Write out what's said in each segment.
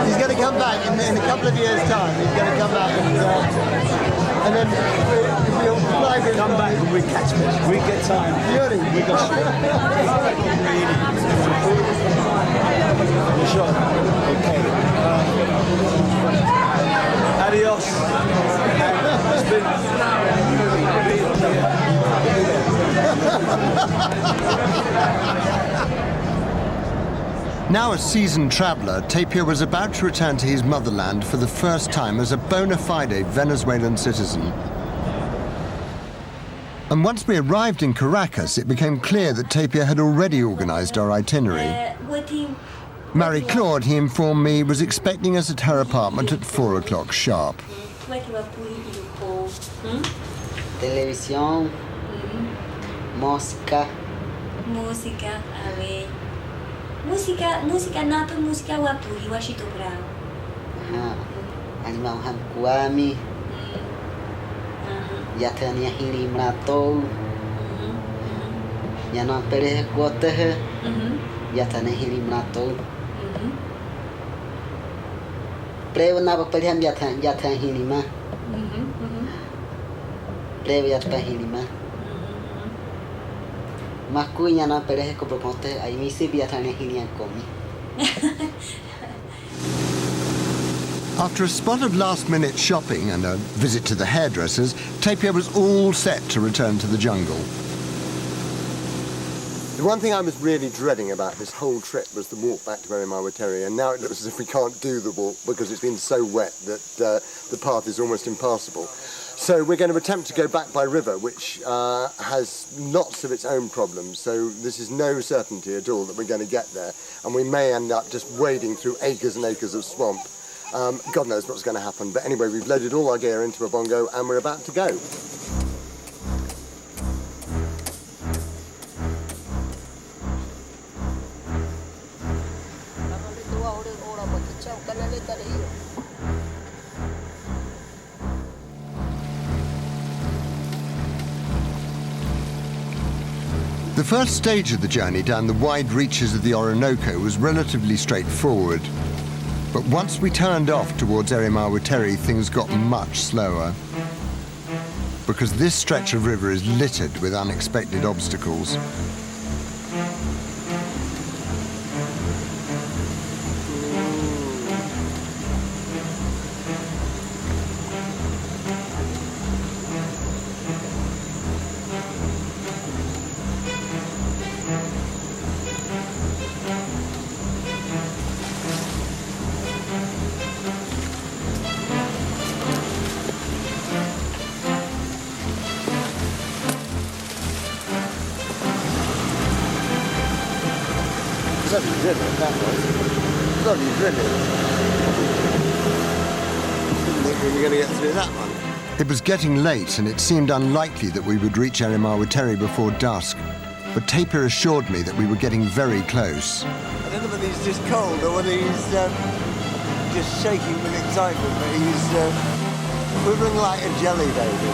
He's going to come back in a couple of years' time. He's going to come back and then we'll fly with him. Come back and we catch fish. We get time. Really? We got you sure? Okay. Adios. It's been... Now a seasoned traveller, Tapia was about to return to his motherland for the first time as a bona fide Venezuelan citizen. And once we arrived in Caracas, it became clear that Tapia had already organised our itinerary. Marie-Claude, he informed me, was expecting us at her apartment at 4 o'clock sharp. Televisión, música. Música, a ver. Música napa, música wapuri, washito bravo. Animal hamkuami. Yatania hili mrato. Yana pere gotehe. Yatania hili mrato. Preo napa pere yatan hili ma. Preo yatan hili ma. After a spot of last-minute shopping and a visit to the hairdressers, Tapia was all set to return to the jungle. The one thing I was really dreading about this whole trip was the walk back to Yanomami, and now it looks as if we can't do the walk because it's been so wet that the path is almost impassable. So we're going to attempt to go back by river, which has lots of its own problems, so this is no certainty at all that we're going to get there, and we may end up just wading through acres and acres of swamp. God knows what's going to happen, but anyway, we've loaded all our gear into a bongo and we're about to go. The first stage of the journey down the wide reaches of the Orinoco was relatively straightforward. But once we turned off towards Yanomami, things got much slower. Because this stretch of river is littered with unexpected obstacles. It was getting late and it seemed unlikely that we would reach Yanomami before dusk, but Tapia assured me that we were getting very close. I don't know whether he's just cold or whether he's just shaking with excitement, but he's quivering like a jelly baby.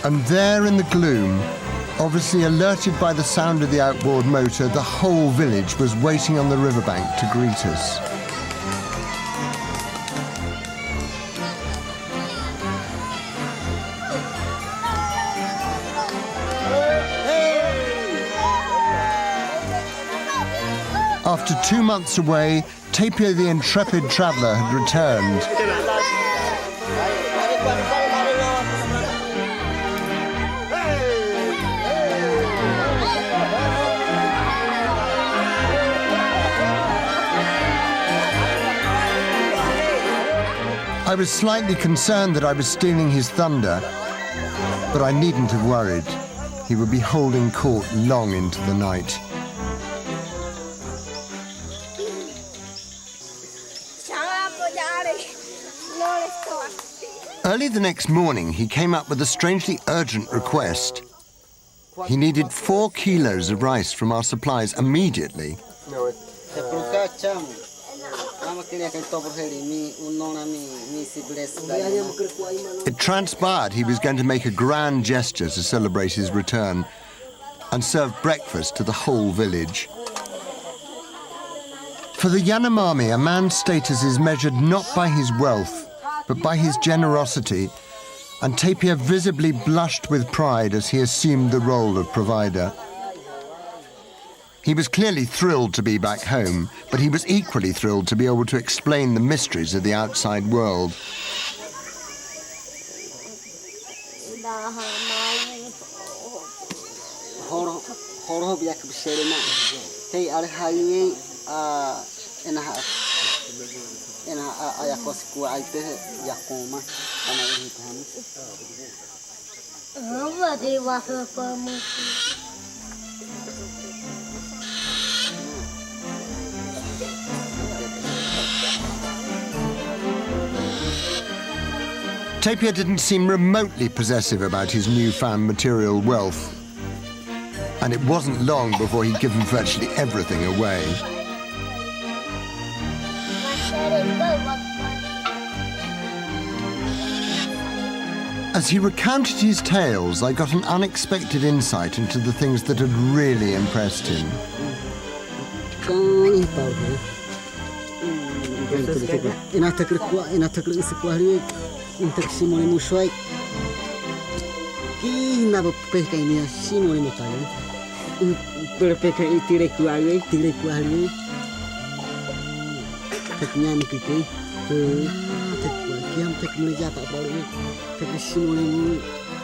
And there in the gloom, obviously alerted by the sound of the outboard motor, the whole village was waiting on the riverbank to greet us. After 2 months away, Tapia the intrepid traveller had returned. I was slightly concerned that I was stealing his thunder, but I needn't have worried. He would be holding court long into the night. Early the next morning, he came up with a strangely urgent request. He needed 4 kilos of rice from our supplies immediately. It transpired he was going to make a grand gesture to celebrate his return and serve breakfast to the whole village. For the Yanomami, a man's status is measured not by his wealth, but by his generosity, and Tapir visibly blushed with pride as he assumed the role of provider. He was clearly thrilled to be back home, but he was equally thrilled to be able to explain the mysteries of the outside world. Tapir didn't seem remotely possessive about his newfound material wealth, and it wasn't long before he'd given virtually everything away. As he recounted his tales, I got an unexpected insight into the things that had really impressed him.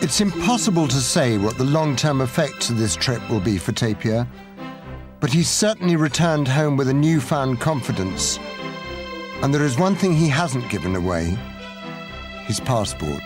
It's impossible to say what the long-term effects of this trip will be for Tapir, but he's certainly returned home with a newfound confidence. And there is one thing he hasn't given away: his passport.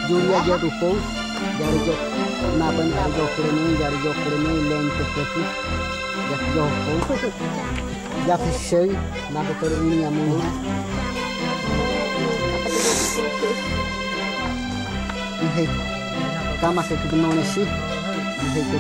Julia jadu po, jari jok na ban jok kurene, jari jok kurene leng tepeku, jak jok po, jak sei na ko ini amu. Ini kama se kubno nasi, ini ke